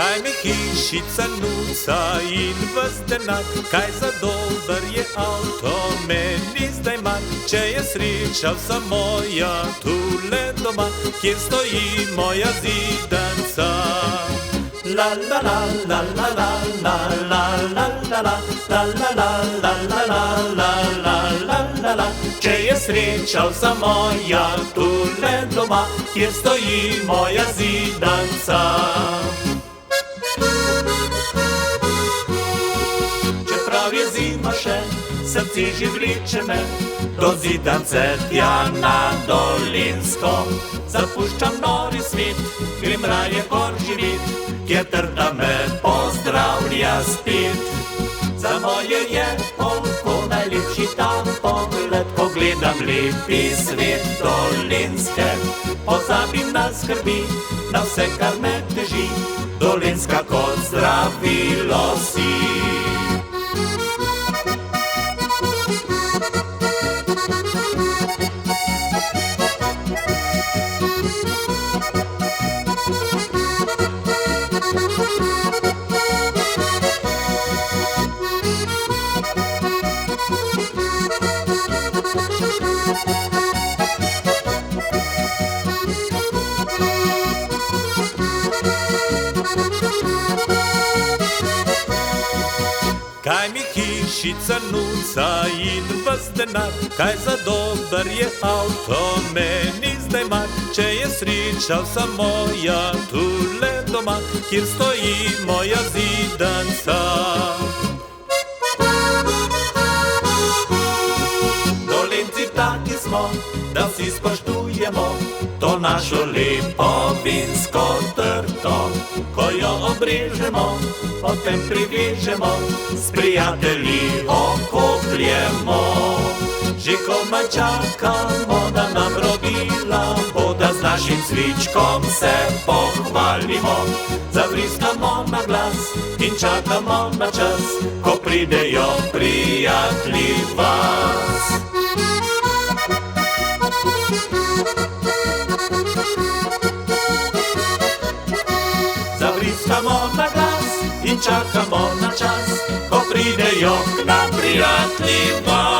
Kaj mi hišica nuca in ves denar, kaj za dober je avto, meni zdaj manj. Če je sreča vsa moja tule doma, kjer stoji moja zidanca. La la la la la la la la la la la la la la la la la la la la. Če je sreča vsa moja tule doma, kjer stoji moja zidanca. Čeprav je zima še, srce že vleče me do zidance tja na Dolinsko. Zapuščam nori svet, grem raje gor živit, kjer trda me pozdravlja spet. Za moje je oko najlepši tam pogled, ko gledam lepi svet Dolinske. Pozabim na skrbi, na vse, kar me teži, Dolinska kot zdravilo si. Kaj mi hišica nuca in ves denar, kaj za dober je avto, meni zdaj manj. Če je sreča vsa moja tule doma, kjer stoji moja zidanca. Dolenci taki smo, da vsi spoštujemo to našo lepo vinsko trto. Ko jo obrežemo, potem privežemo, s prijatelji okopljemo. Že komaj čakamo, da nam rodila bo, da z našim cvičkom se pohvalimo. Zavriskamo na glas in čakamo na čas, ko pridejo prijatelji vas. Zavriskamo na glas in čakamo na čas, ko pridejo k nam prijatelji vas.